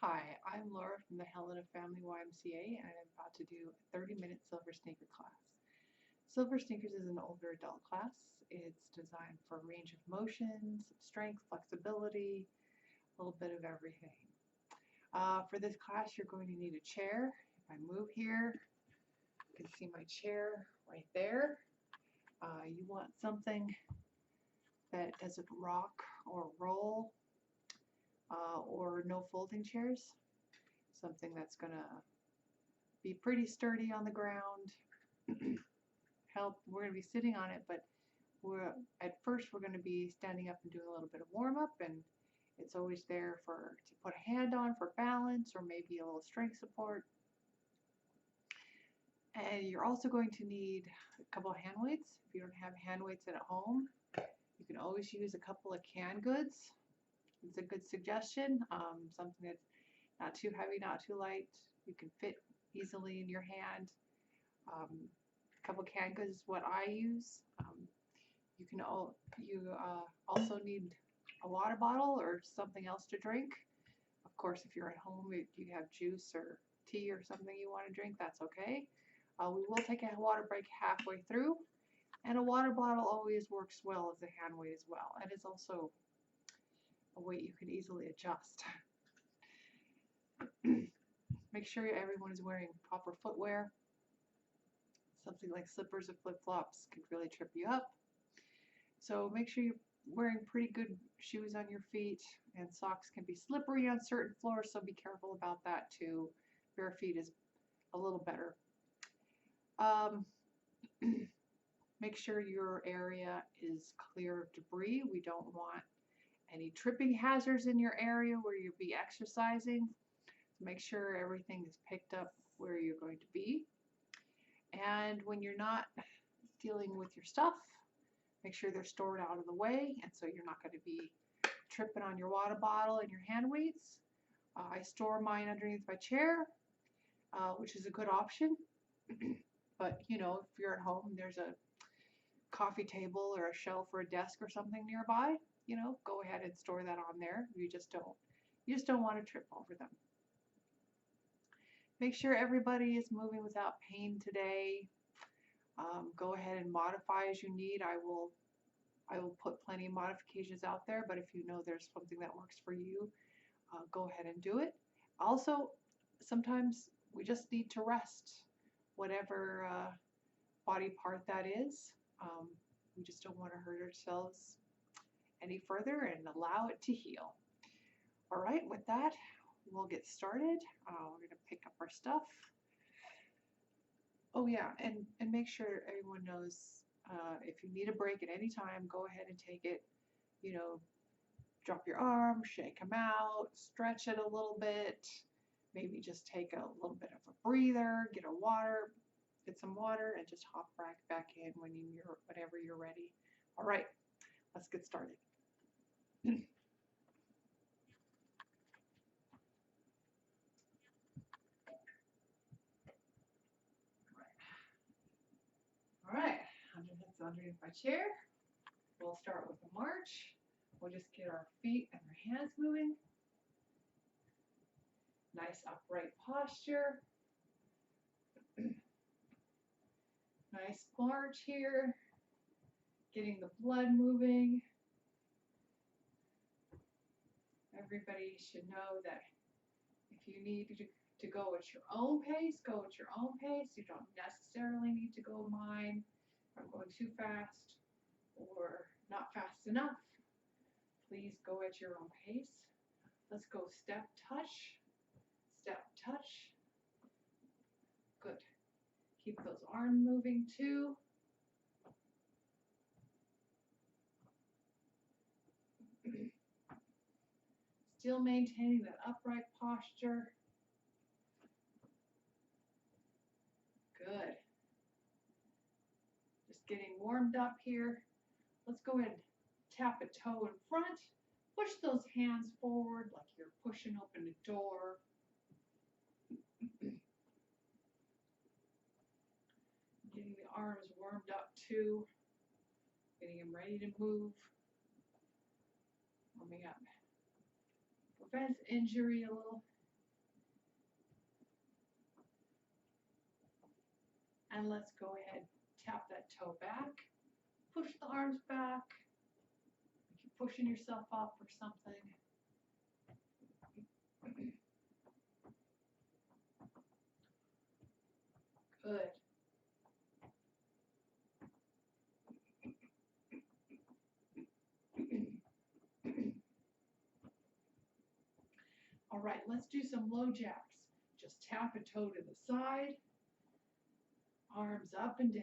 Hi, I'm Laura from the Helena Family YMCA, and I'm about to do a 30-minute Silver Sneaker class. Silver Sneakers is an older adult class. It's designed for range of motion, some strength, flexibility, a little bit of everything. For this class, you're going to need a chair. If I move here, you can see my chair right there. You want something that doesn't rock or roll, or no folding chairs. Something that's going to be pretty sturdy on the ground. We're going to be sitting on it, but at first we're going to be standing up and doing a little bit of warm-up, and it's always there to put a hand on for balance or maybe a little strength support. And you're also going to need a couple of hand weights. If you don't have hand weights at home, you can always use a couple of canned goods. It's a good suggestion. Something that's not too heavy, not too light. You can fit easily in your hand. A couple canned goods is what I use. You also need a water bottle or something else to drink. Of course, if you're at home, if you have juice or tea or something you want to drink, that's okay. We will take a water break halfway through, and a water bottle always works well as a hand weight as well. And it's also a weight you can easily adjust. Make sure everyone is wearing proper footwear. Something like slippers or flip-flops can really trip you up. So make sure you're wearing pretty good shoes on your feet, and socks can be slippery on certain floors, so be careful about that too. Bare feet is a little better. Make sure your area is clear of debris. We don't want any tripping hazards in your area where you'll be exercising. So make sure everything is picked up where you're going to be. And when you're not dealing with your stuff, make sure they're stored out of the way, and so you're not going to be tripping on your water bottle and your hand weights. I store mine underneath my chair, which is a good option. But you know, if you're at home, there's a coffee table or a shelf or a desk or something nearby, you know, go ahead and store that on there. You just don't want to trip over them. Make sure everybody is moving without pain today. Go ahead and modify as you need. I will put plenty of modifications out there, but if you know there's something that works for you, go ahead and do it. Also, sometimes we just need to rest, whatever body part that is. We just don't want to hurt ourselves any further and allow it to heal. All right, with that, we'll get started. We're going to pick up our stuff. Oh yeah, and make sure everyone knows, if you need a break at any time, go ahead and take it. You know, drop your arm, shake them out, stretch it a little bit, maybe just take a little bit of a breather, get some water, and just hop back in whenever you're ready. All right, let's get started. All right, underneath my chair. We'll start with a march. We'll just get our feet and our hands moving. Nice upright posture. Nice march here. Getting the blood moving. Everybody should know that if you need to go at your own pace, go at your own pace. You don't necessarily need to go mine. If I'm going too fast or not fast enough, please go at your own pace. Let's go step, touch, step, touch. Good. Keep those arms moving too. Still maintaining that upright posture. Good. Just getting warmed up here. Let's go ahead and tap a toe in front. Push those hands forward like you're pushing open a door. Getting the arms warmed up too. Getting them ready to move. Warming up. Prevents injury a little. And let's go ahead, tap that toe back, push the arms back, like you're pushing yourself up or something. Good. All right, let's do some low jacks. Just tap a toe to the side, arms up and down.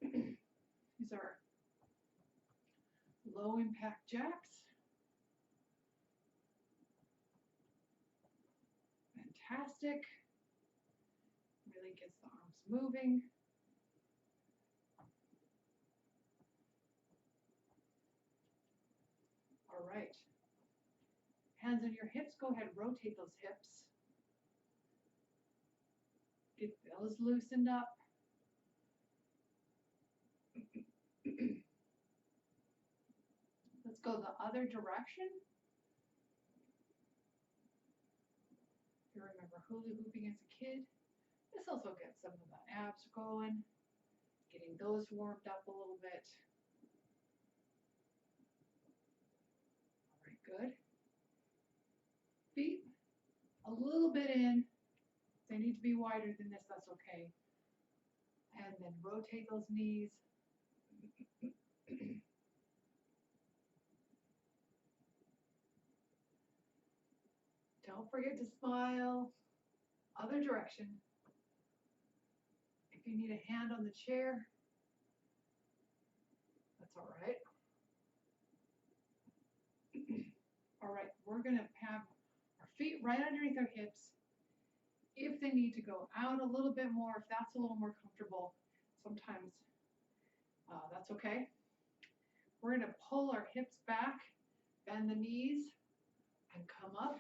These are low impact jacks. Fantastic. Really gets the arms moving. All right. Hands on your hips. Go ahead, rotate those hips. Get those loosened up. Let's go the other direction. If you remember hula hooping as a kid, this also gets some of the abs going, getting those warmed up a little bit. All right, good. Feet a little bit in. If they need to be wider than this, that's okay. And then rotate those knees. Don't forget to smile. Other direction. If you need a hand on the chair, that's all right. All right, we're going to have our feet right underneath our hips. If they need to go out a little bit more, if that's a little more comfortable, sometimes that's okay. We're going to pull our hips back, bend the knees, and come up.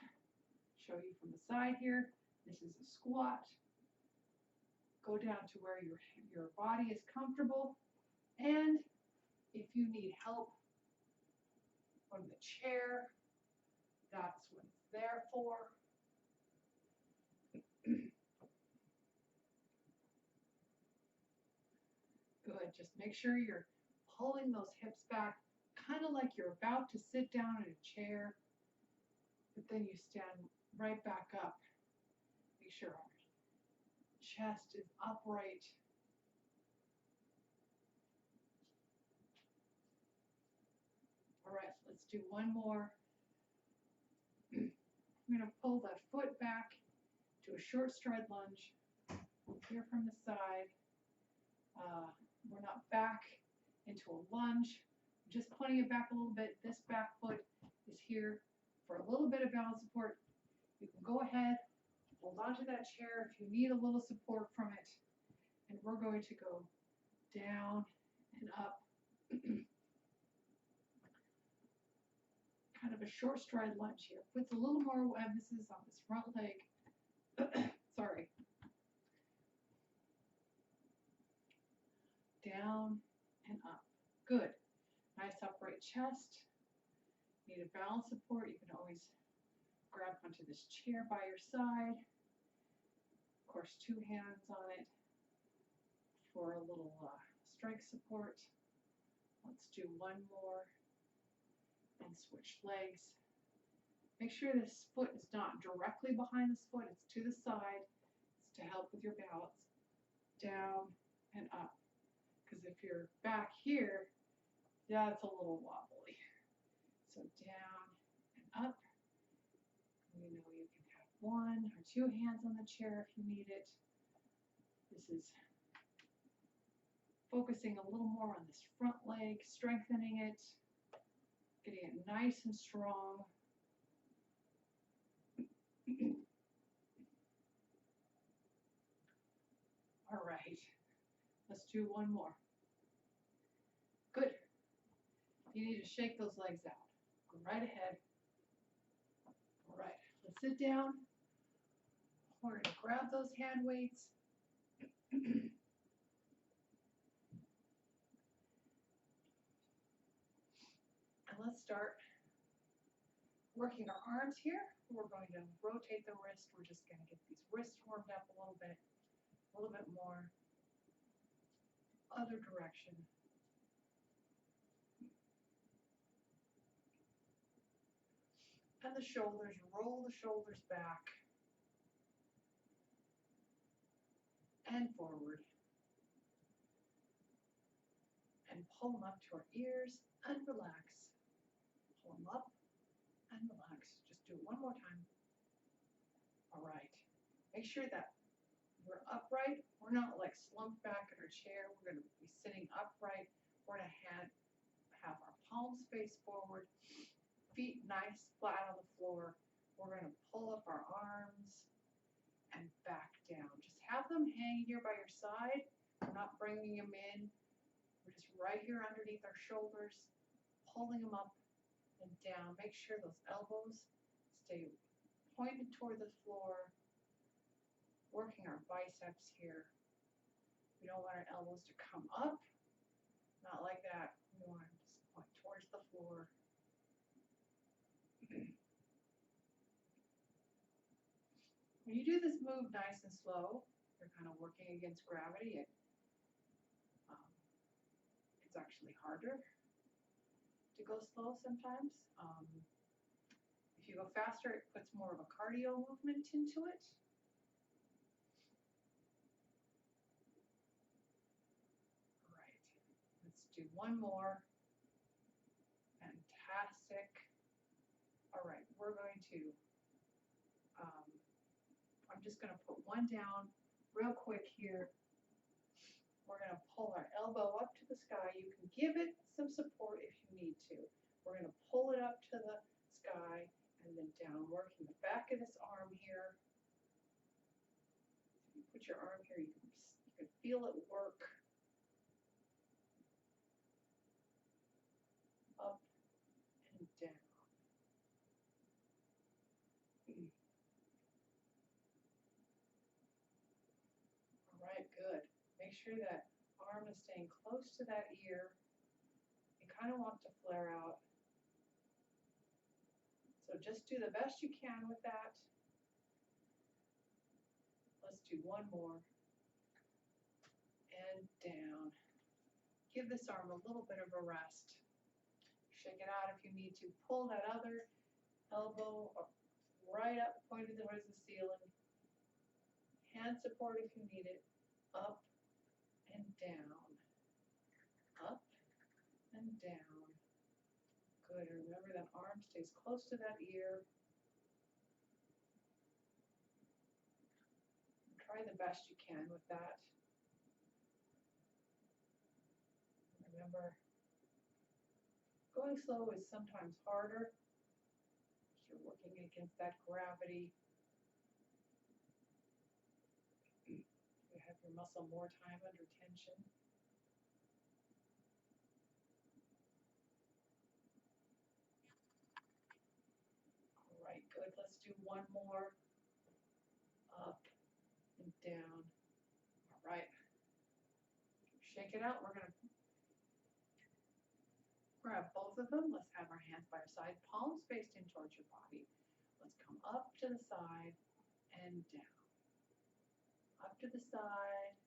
Show you from the side here. This is a squat. Go down to where your body is comfortable. And if you need help from the chair, that's what it's there for. Good. Just make sure you're pulling those hips back, kind of like you're about to sit down in a chair, but then you stand right back up. Make sure our chest is upright. All right, let's do one more. I'm going to pull the foot back to a short stride lunge. Here from the side. We're not back into a lunge, just putting it back a little bit. This back foot is here for a little bit of balance support. You can go ahead, hold onto that chair if you need a little support from it. And we're going to go down and up. Kind of a short stride lunge here. Puts a little more emphasis on this front leg. Sorry. Down and up. Good. Nice upright chest. Need a balance support. You can always grab onto this chair by your side. Of course, 2 hands on it for a little strike support. Let's do one more and switch legs. Make sure this foot is not directly behind this foot. It's to the side. It's to help with your balance. Down and up. Because if you're back here, that's a little wobbly. So down and up. You know you can have 1 or 2 hands on the chair if you need it. This is focusing a little more on this front leg, strengthening it, getting it nice and strong. All right, let's do one more. Good. You need to shake those legs out. Go right ahead. All right, let's sit down. We're going to grab those hand weights. And let's start working our arms here. We're going to rotate the wrist. We're just going to get these wrists warmed up a little bit more. Other direction. And the shoulders, roll the shoulders back and forward. And pull them up to our ears and relax. Pull them up and relax. Just do it one more time. All right. Make sure that we're upright. We're not like slumped back in our chair. We're going to be sitting upright. We're going to have our palms face forward, feet nice flat on the floor. We're going to pull up our arms and back down. Just have them hang here by your side. We're not bringing them in. We're just right here underneath our shoulders, pulling them up and down. Make sure those elbows stay pointed toward the floor, working our biceps here. We don't want our elbows to come up, not like that. We want them to point towards the floor. When you do this move nice and slow, you're kind of working against gravity. It's actually harder to go slow sometimes. If you go faster, it puts more of a cardio movement into it. All right, let's do one more. Fantastic. All right, we're going to, I'm just going to put one down real quick here. We're going to pull our elbow up to the sky. You can give it some support if you need to. We're going to pull it up to the sky and then down, working the back of this arm here. If you put your arm here, you can feel it work. Up and down. All right, good. Make sure that arm is staying close to that ear. You kind of want to flare out. So just do the best you can with that. Let's do one more. And down. Give this arm a little bit of a rest. Shake it out if you need to. Pull that other elbow right up, pointed towards the ceiling. Hand support if you need it. Up and down. Up and down. Good. Remember that arm stays close to that ear. Try the best you can with that. Remember, going slow is sometimes harder. You're working against that gravity. You have your muscle more time under tension. All right, good. Let's do one more. Up and down. All right. Shake it out. We're going to grab both of them. Let's have our hands by our side, palms faced in towards your body. Let's come up to the side and down. Up to the side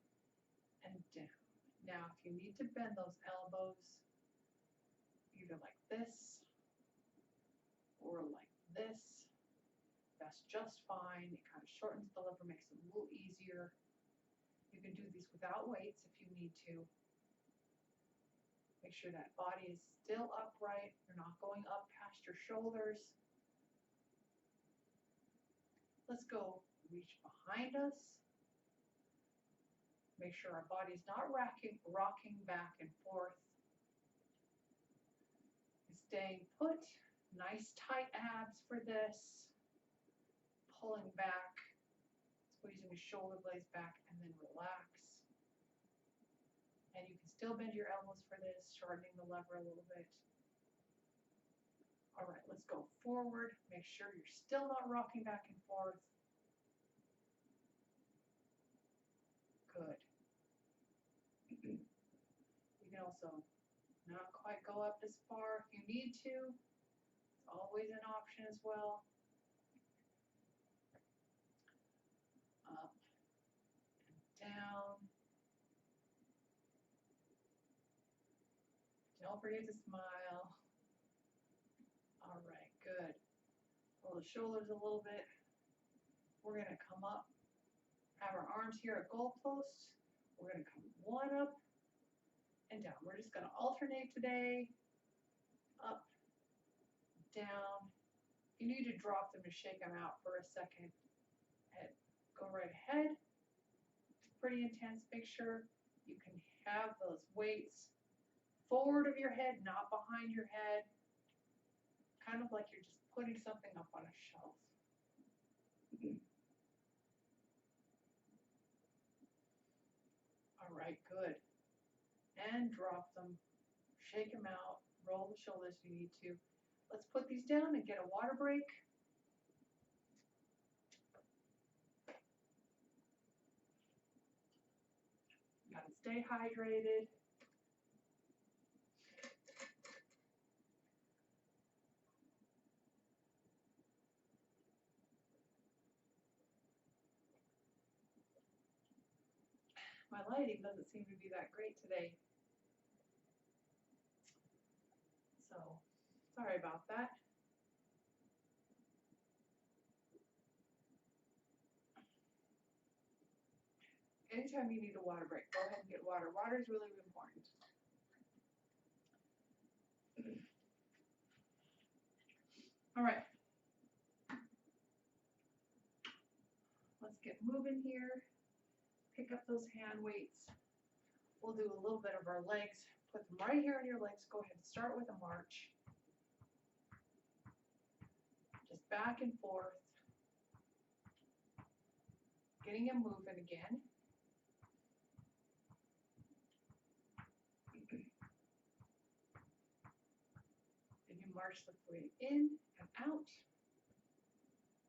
and down. Now, if you need to bend those elbows, either like this or like this, that's just fine. It kind of shortens the liver, makes it a little easier. You can do these without weights if you need to. Make sure that body is still upright. You're not going up past your shoulders. Let's go reach behind us. Make sure our body's not rocking back and forth. And staying put. Nice tight abs for this. Pulling back, squeezing the shoulder blades back, and then relax. And you can still bend your elbows for this, shortening the lever a little bit. All right, let's go forward. Make sure you're still not rocking back and forth. Good. You can also not quite go up as far if you need to. It's always an option as well. Up and down. Don't forget to smile. All right, good. Roll the shoulders a little bit. We're gonna come up, have our arms here at goalposts. We're gonna come one up and down. We're just gonna alternate today. Up, down. If you need to drop them to shake them out for a second, go right ahead. It's pretty intense. Make sure you can have those weights forward of your head, not behind your head. Kind of like you're just putting something up on a shelf. All right, good. And drop them, shake them out, roll the shoulders if you need to. Let's put these down and get a water break. Gotta stay hydrated. My lighting doesn't seem to be that great today. So, sorry about that. Anytime you need a water break, go ahead and get water. Water is really important. All right. Let's get moving here. Pick up those hand weights. We'll do a little bit of our legs. Put them right here on your legs. Go ahead and start with a march. Just back and forth. Getting them moving again. Then you march the weight in and out.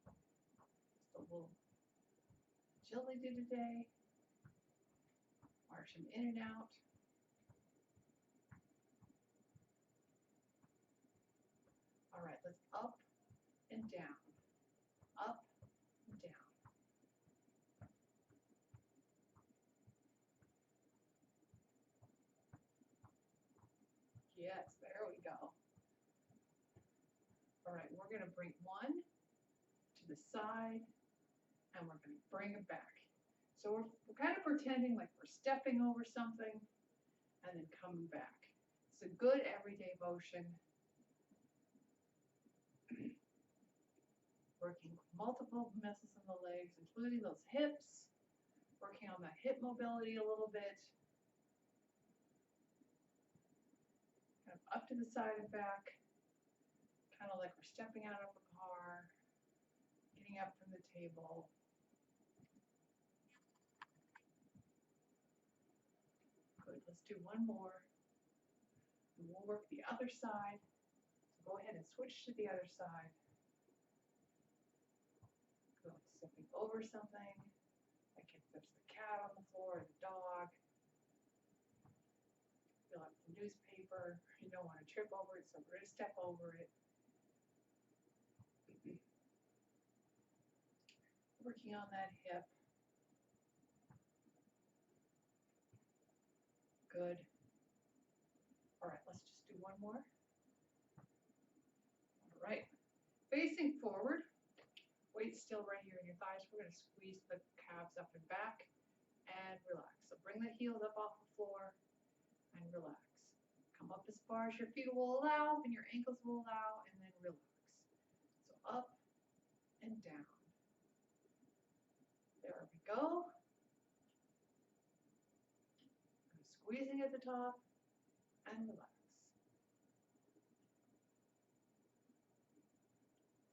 Just a little agility today. March them in and out. All right, let's up and down. Up and down. Yes, there we go. All right, we're going to bring one to the side and we're going to bring it back. So we're kind of pretending like we're stepping over something and then coming back. It's a good everyday motion. Working multiple muscles in the legs, including those hips. Working on that hip mobility a little bit. Kind of up to the side and back. Kind of like we're stepping out of a car. Getting up from the table. Good, let's do one more. And we'll work the other side. So go ahead and switch to the other side. Good, stepping over something. Like if there's the cat on the floor or the dog. Feel like the newspaper. You don't want to trip over it, so we're going to step over it. Working on that hip. Good. All right, let's just do one more. All right. Facing forward. Weight still right here in your thighs. We're going to squeeze the calves up and back and relax. So bring the heels up off the floor and relax. Come up as far as your feet will allow and your ankles will allow, and then relax. So up and down. There we go. Squeezing at the top and relax.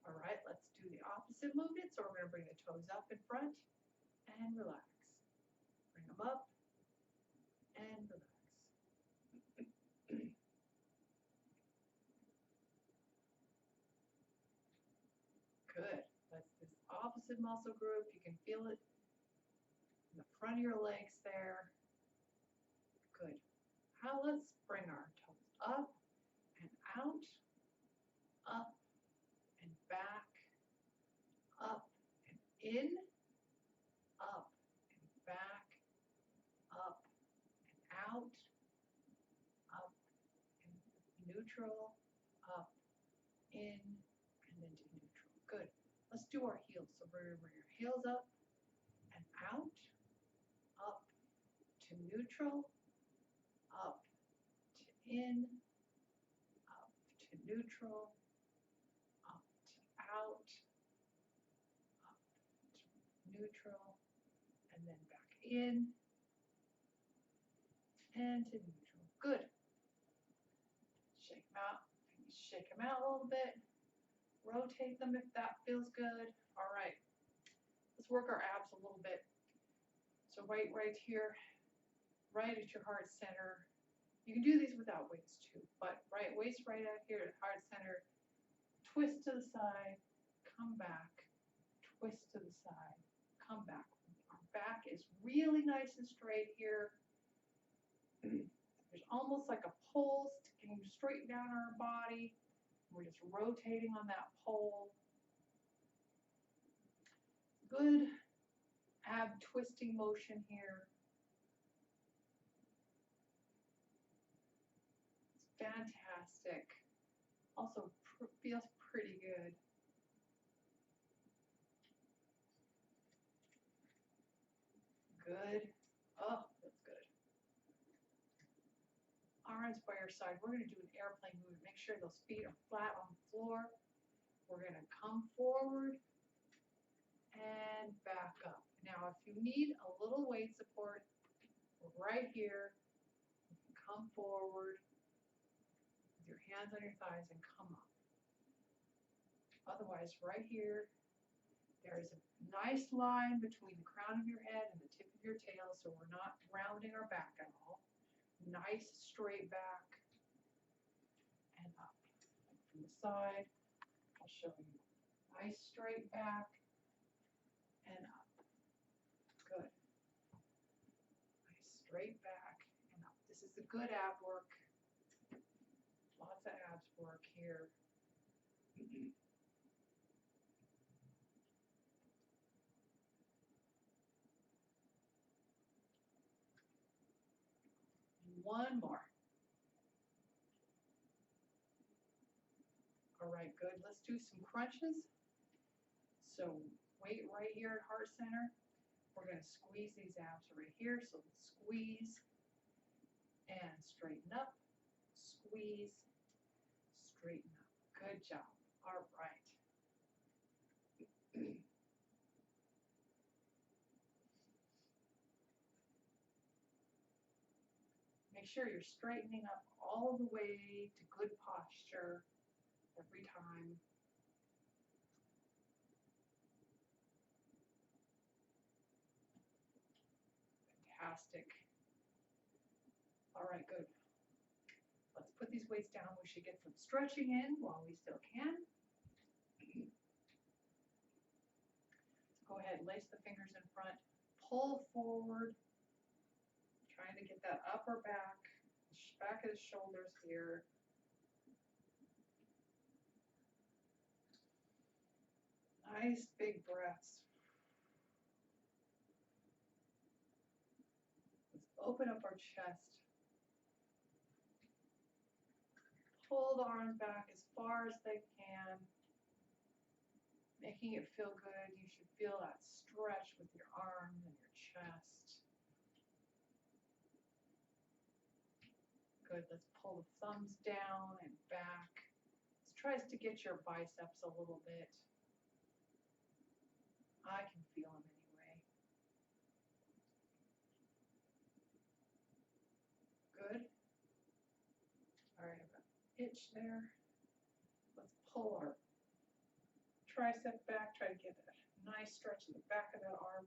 All right, let's do the opposite movement. So we're going to bring the toes up in front and relax. Bring them up and relax. Good. That's this opposite muscle group. You can feel it in the front of your legs there. Good. Now let's bring our toes up and out, up and back, up and in, up and back, up and out, up and neutral, up, in, and then to neutral. Good. Let's do our heels. So bring your heels up and out, up to neutral, up to in, up to neutral, up to out, up to neutral, and then back in and to neutral. Good. Shake them out. Shake them out a little bit. Rotate them if that feels good. All right. Let's work our abs a little bit. So right here, right at your heart center. You can do these without weights too, but waist right out here at heart center. Twist to the side, come back, twist to the side, come back. Our back is really nice and straight here. There's almost like a pole sticking straight down our body. We're just rotating on that pole. Good ab twisting motion here. It's fantastic. Also feels pretty good. Good. Oh, that's good. Arms by your side. We're going to do an airplane movement. Make sure those feet are flat on the floor. We're going to come forward and back up. Now, if you need a little weight support, right here, you can come forward with your hands on your thighs and come up. Otherwise, right here, there is a nice line between the crown of your head and the tip of your tail, so we're not rounding our back at all. Nice straight back and up. And from the side, I'll show you. Nice straight back and up. Good. Nice straight back and up. This is the good ab work. Lots of abs work here. One more. All right, good. Let's do some crunches. So weight right here at heart center. We're going to squeeze these abs right here. So let's squeeze and straighten up. Squeeze, straighten up. Good job. All right. Make sure you're straightening up all the way to good posture every time. Fantastic. All right, good. Let's put these weights down. We should get some stretching in while we still can. Go ahead, lace the fingers in front, pull forward, trying to get that upper back of the shoulders here. Nice big breaths. Let's open up our chest. Pull the arms back as far as they can, making it feel good. You should feel that stretch with your arms and your chest. Good. Let's pull the thumbs down and back. This tries to get your biceps a little bit. I can feel them anyway. Good. All right, I've got an itch there. Let's pull our tricep back. Try to get a nice stretch in the back of that arm.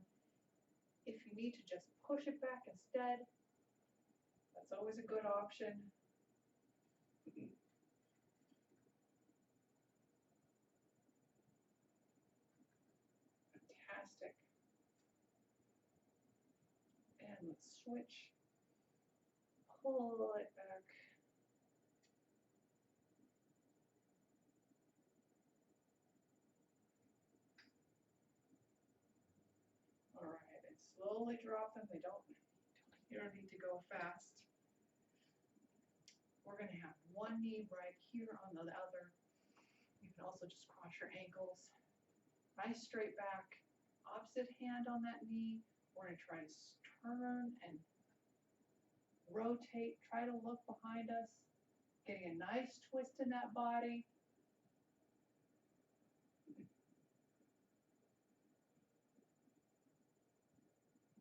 If you need to just push it back instead, that's always a good option. Fantastic. And let's switch. Pull it back. All right, and slowly drop them. You don't need to go fast. We're going to have one knee right here on the other. You can also just cross your ankles. Nice straight back. Opposite hand on that knee. We're going to try to turn and rotate. Try to look behind us. Getting a nice twist in that body.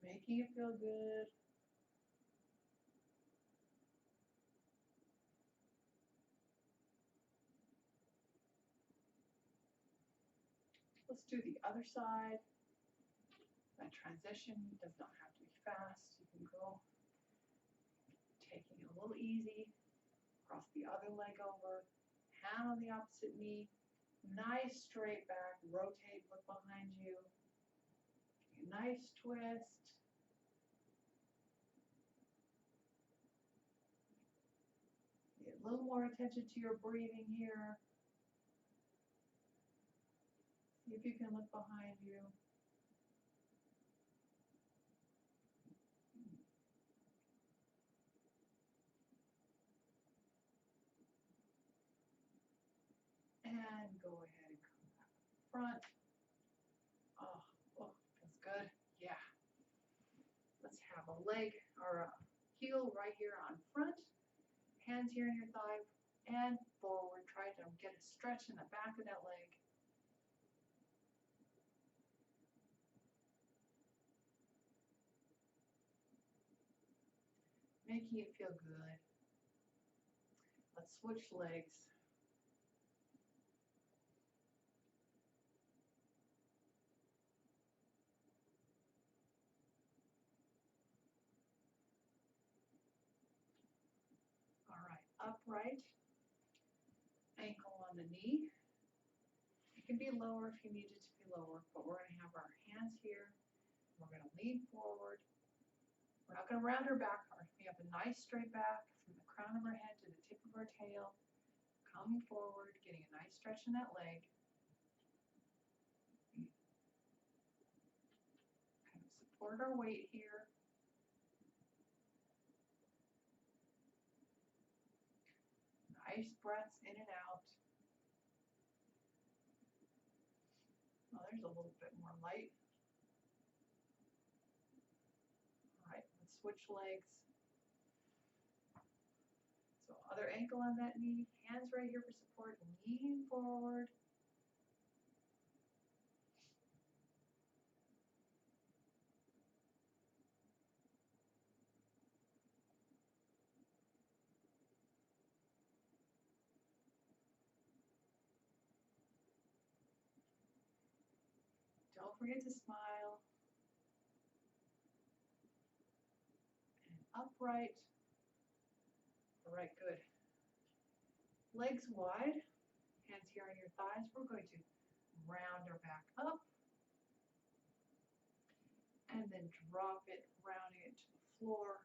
Making it feel good. Let's do the other side. That transition does not have to be fast. You can go taking it a little easy. Cross the other leg over. Hand on the opposite knee. Nice straight back. Rotate, look behind you. Nice twist. Pay a little more attention to your breathing here. See if you can look behind you. And go ahead and come back front. Oh, feels good. Yeah. Let's have a leg or a heel right here on front. Hands here in your thigh and forward. Try to get a stretch in the back of that leg. Making it feel good. Let's switch legs. All right, upright, ankle on the knee. It can be lower if you need it to be lower, but we're going to have our hands here. We're going to lean forward. We're not going to round our back. We have a nice straight back from the crown of our head to the tip of our tail. Coming forward, getting a nice stretch in that leg. Kind of support our weight here. Nice breaths in and out. Oh, there's a little bit more light. All right, let's switch legs. So other ankle on that knee, hands right here for support, lean forward. Don't forget to smile. And upright. All right, good. Legs wide, hands here on your thighs. We're going to round our back up and then drop it, rounding it to the floor.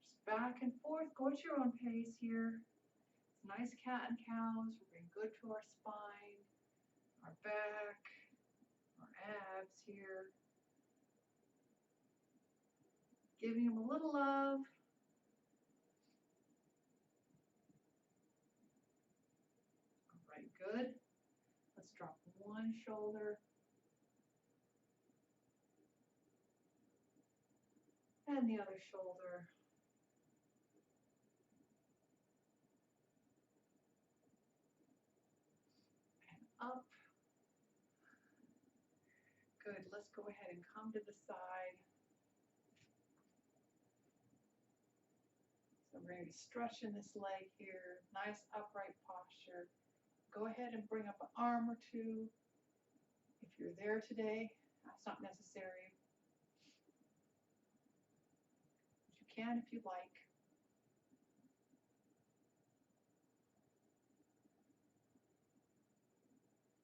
Just back and forth. Go at your own pace here. It's nice cat and cows. We're being good to our spine, our back, our abs here. Giving them a little love. All right, good. Let's drop one shoulder. And the other shoulder. And up. Good. Let's go ahead and come to the side. So we're going to be stretching this leg here. Nice upright posture. Go ahead and bring up an arm or two. If you're there today, that's not necessary. But you can if you like.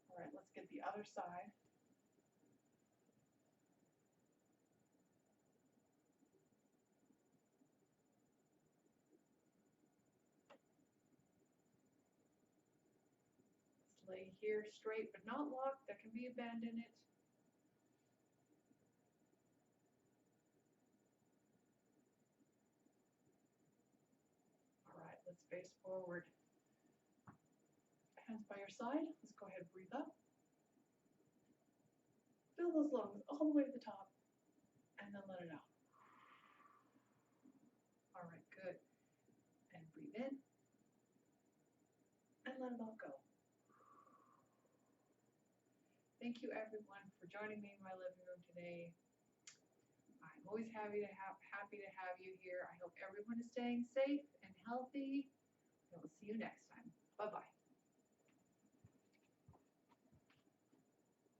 All right, let's get the other side. Lay here straight but not locked. There can be a bend in it. All right, let's Face forward. Hands by your side. Let's go ahead and breathe up. Fill those lungs all the way to the top. And then let it out. All right, good. And breathe in. And let it all go. Thank you everyone for joining me in my living room today. I'm always happy to have you here. I hope everyone is staying safe and healthy. And we'll see you next time. Bye-bye.